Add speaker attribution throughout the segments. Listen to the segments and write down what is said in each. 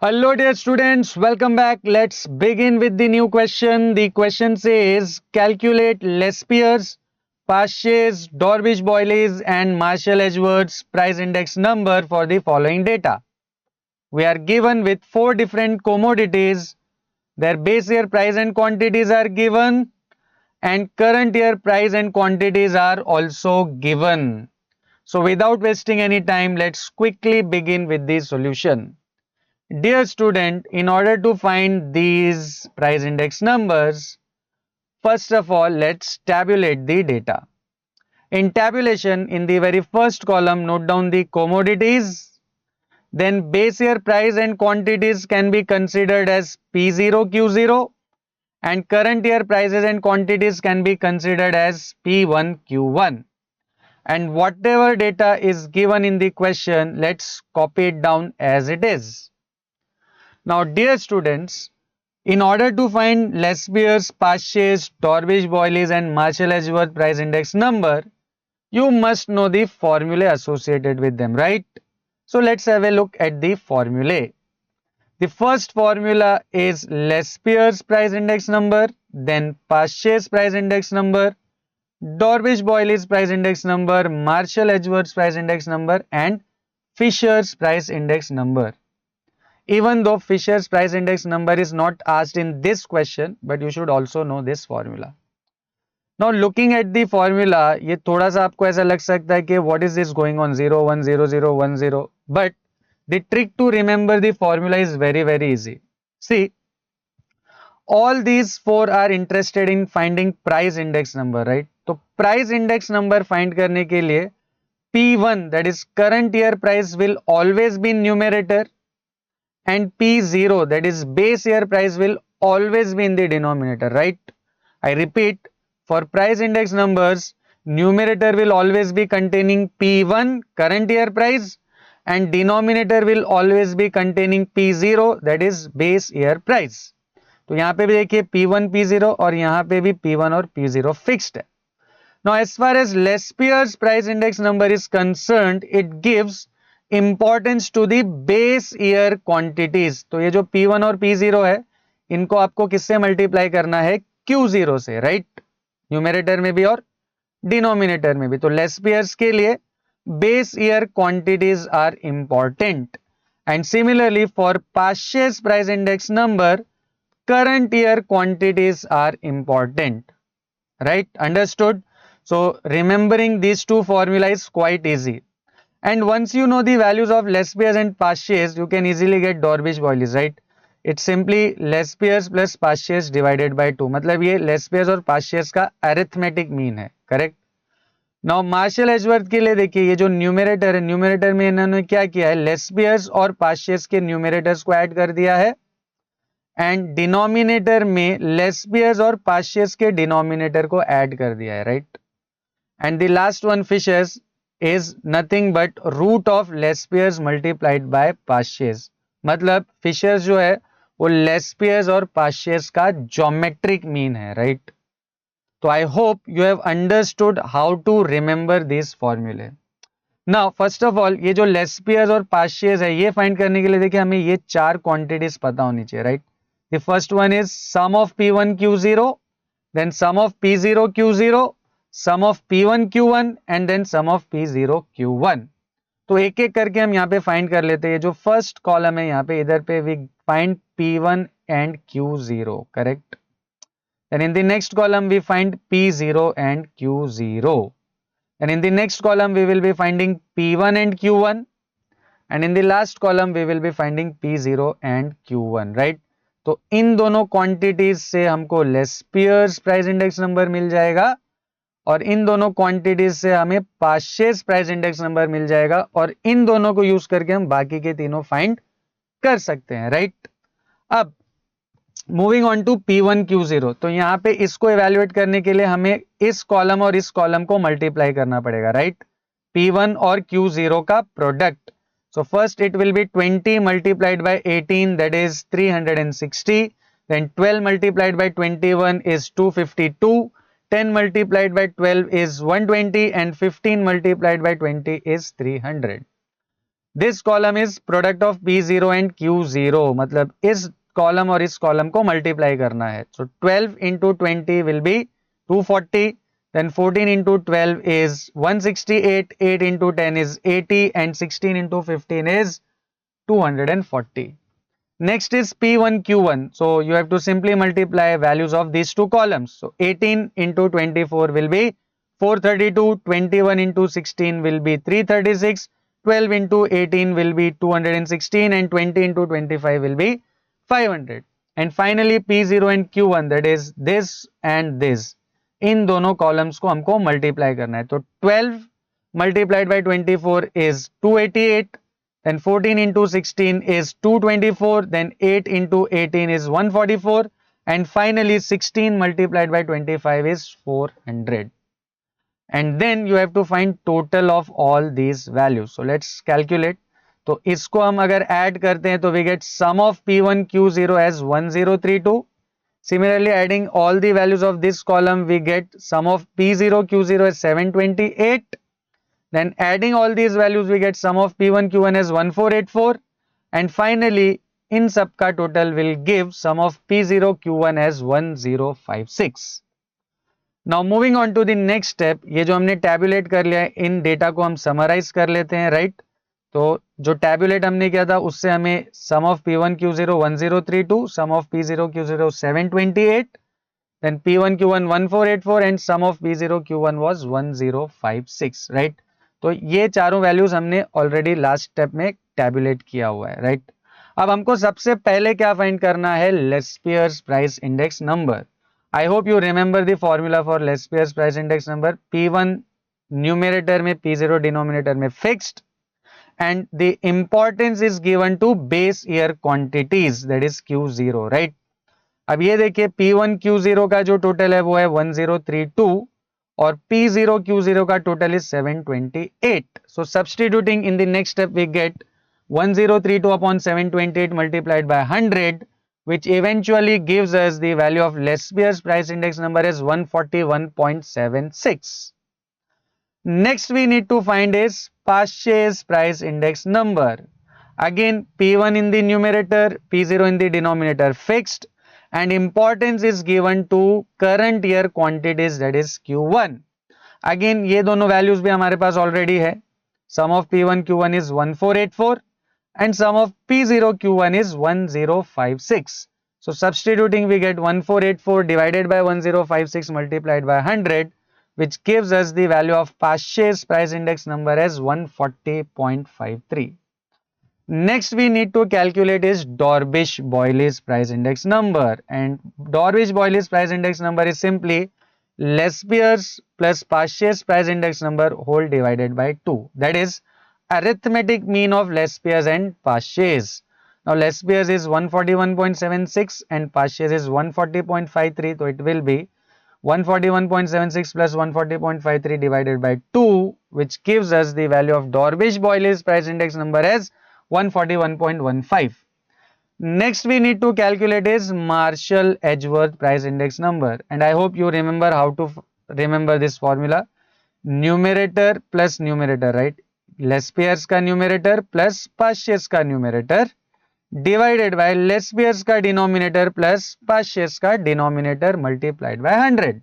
Speaker 1: Hello, dear students. Welcome back. Let's begin with the new question. The question says calculate Lespier's, Pasch's, Dorbish-Boile's, and Marshall-Edgeworth's price index number for the following data. We are given with four different commodities. Their base year price and quantities are given, and current year price and quantities are also given. So, without wasting any time, let's quickly begin with the solution. Dear student, in order to find these price index numbers, first of all, let's tabulate the data. In tabulation, in the very first column, note down the commodities. Then base year price and quantities can be considered as P0, Q0, and current year prices and quantities can be considered as P1, Q1. And whatever data is given in the question, let's copy it down as it is. Now, dear students, in order to find Lespier's, Pasch's, Dorbish-Boile's and Marshall-Edgeworth price index number, you must know the formulae associated with them, right? So let's have a look at the formulae. The first formula is Lespier's price index number, then Pasch's price index number, Dorbish-Boile's price index number, Marshall-Edgeworth's price index number, and Fisher's price index number. Even though Fisher's price index number is not asked in this question, but you should also know this formula. Now looking at the formula, ये थोड़ा सा आपको ऐसा लग सकता है कि what is this going on 0 1 0 0 1 0, but the trick to remember the formula is very easy. See, all these four are interested in finding price index number, right? तो price index number find करने के लिए P1, that is current year price, will always be in numerator, and P0, that is base year price, will always be in the denominator, right? I repeat, for price index numbers, numerator will always be containing P1, current year price, and denominator will always be containing P0, that is base year price. तो यहाँ पे भी देखिए P1, P0 और यहाँ पे भी P1 और P0 fixed है. Now as far as Lespier's price index number is concerned, it gives importance to the base year quantities. तो ये जो P1 और P0 है, इनको आपको किससे मल्टीप्लाई करना है? Q0 से, राइट? न्यूमरेटर में भी और डिनोमिनेटर में भी. तो लेस्पियर्स के लिए base year quantities are important. And similarly for Paasche's price index number, current year quantities are important, right? Understood? So remembering these two formula is quite easy. And once you know the values of Lespier's and Pasch's, you can easily get Dorbish-Boile's, right? It's simply Lespier's plus Pasch's divided by 2. मतलब ये Lespier's और Pasch's का arithmetic mean है, correct? Now Marshall-Edgeworth के लिए देखिए, ये जो न्यूमरेटर है, न्यूमरेटर में इन्होंने क्या किया है? Lespier's और Pasch's के न्यूमरेटर्स को ऐड कर दिया है, एंड डिनोमिनेटर में Lespier's और Pasch's के डिनोमिनेटर को ऐड कर दिया है, right? And the last one Fisher's is nothing but root of Lespier's multiplied by Pasch's. मतलब Fisher's जो है वो Lespier's और Pasch's का geometric mean है, right? तो I hope you have understood how to remember these formulae. Now first of all, ये जो Lespier's और Pasch's है, ये फाइंड करने के लिए देखिए हमें ये चार क्वांटिटीज पता होनी चाहिए, right? The first one is sum of P1 Q0, then sum of P0 Q0, sum of P1 Q1 and then sum of P0 Q1. तो एक एक करके हम यहाँ पे फाइंड कर लेते हैं. जो फर्स्ट कॉलम है यहाँ पे, इधर पे we find P1 and Q0, correct? Then in the next column we find P0 and Q0. And in the next column we will be finding P1 and Q1. And in the last column we will be finding P0 and Q1, right? तो इन दोनों quantities से हमको Laspeyres price index number मिल जाएगा और इन दोनों quantities से हमें पाश्चेस price index number मिल जाएगा, और इन दोनों को यूज करके हम बाकी के तीनों फाइंड कर सकते हैं, राइट? अब moving on to P1 Q0, तो यहाँ पे इसको इवेल्युएट करने के लिए हमें इस कॉलम और इस कॉलम को मल्टीप्लाई करना पड़ेगा, राइट? P1 और Q0 का product. So first it will be 20 multiplied by 18, that is 360. Then 12 multiplied by 21 is 252. 10 multiplied by 12 is 120 and 15 multiplied by 20 is 300. This column is product of P0 and Q0, मतलब इस column और इस column को multiply करना है. सो 12 into 20 will be 240, then 14 into 12 is 168, 8 into 10 is 80, and 16 into 15 is 240. Next is P1 Q1. So you have to simply multiply values of these two columns. So 18 into 24 will be 432, 21 into 16 will be 336, 12 into 18 will be 216, and 20 into 25 will be 500. And finally P0 and Q1, that is this and this, इन दोनों columns को हमको multiply करना है. तो 12 multiplied by 24 is 288. Then 14 into 16 is 224, then 8 into 18 is 144, and finally 16 multiplied by 25 is 400. And then you have to find total of all these values. So let's calculate. तो इसको हम अगर add करते हैं तो we get sum of P1 Q0 as 1032. Similarly, adding all the values of this column, we get sum of P0 Q0 as 728. Then adding all these values, we get sum of P1 Q1 as 1484, and finally in सबका total will give sum of P0 Q1 as 1056. Now moving on to the next step, ये जो हमने tabulate कर लिया है, इन data को हम summarize कर लेते हैं, right? तो जो tabulate हमने किया था उससे हमें sum of P1 Q0 1032, sum of P0 Q0 728, then P1 Q1 1484, and sum of P0 Q1 was 1056, right? तो ये चारों वैल्यूज हमने ऑलरेडी लास्ट स्टेप में टैबुलेट किया हुआ है, राइट? अब हमको सबसे पहले क्या फाइंड करना है? Laspeyres price index number. I hope you remember the formula for Laspeyres price index number. P1 numerator में, P0 डिनोमिनेटर में fixed, and the importance is given to base year quantities, that is Q0, right? अब ये देखिए P1 Q0 का जो total है वो है 1032, और P0 Q0 का total is 728. So substituting in the next step we get 1032 upon 728 multiplied by 100, which eventually gives us the value of Lespiers price index number as 141.76. Next we need to find is Pasch's price index number. Again P1 in the numerator, P0 in the denominator fixed, and importance is given to current year quantities, that is Q1. Again ये दोनों values भी हमारे पास already है. Sum of P1 Q1 is 1484 and sum of P0 Q1 is 1056. So substituting we get 1484 divided by 1056 multiplied by 100, which gives us the value of Pasch's price index number as 140.53. Next we need to calculate is Dorbish-Boyle's price index number, and Dorbish-Boyle's price index number is simply Lespiers plus Pasch's price index number whole divided by 2, that is arithmetic mean of Lespiers and Pasch's. Now Lespiers is 141.76 and Pasch's is 140.53, so it will be 141.76 plus 140.53 divided by 2, which gives us the value of Dorbish-Boyle's price index number as 141.15. Next we need to calculate is Marshall-Edgeworth price index number, and I hope you remember how to remember this formula. Numerator plus numerator, right? Lespiers का numerator plus Pasch's का numerator divided by Lespiers का denominator plus Pasch's का denominator multiplied by 100.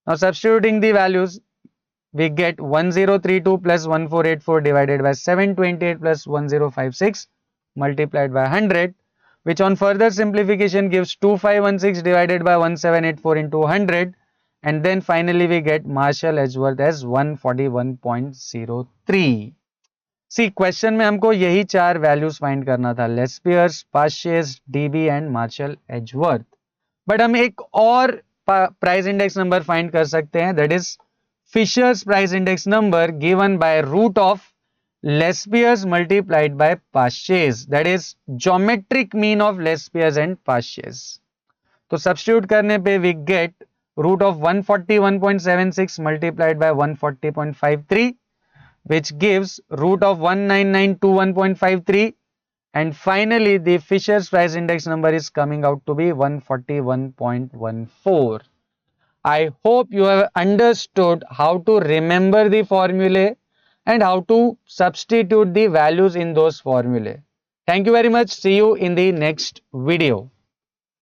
Speaker 1: Now substituting the values, we get 1032 plus 1484 divided by 728 plus 1056 multiplied by 100, which on further simplification gives 2516 divided by 1784 into 100, and then finally we get Marshall-Edgeworth as 141.03. See, question में हमको यही चार values find करना था, Lespiers, Pasch's, DB and Marshall-Edgeworth. But हम एक और price index number find कर सकते हैं, that is Fisher's price index number given by root of Lespiers multiplied by Pasch's, that is geometric mean of Lespiers and Pasch's. तो substitute करने पे we get root of 141.76 multiplied by 140.53, which gives root of 19921.53, and finally the Fisher's price index number is coming out to be 141.14. I hope you have understood how to remember the formulae and how to substitute the values in those formulae. Thank you very much. See you in the next video.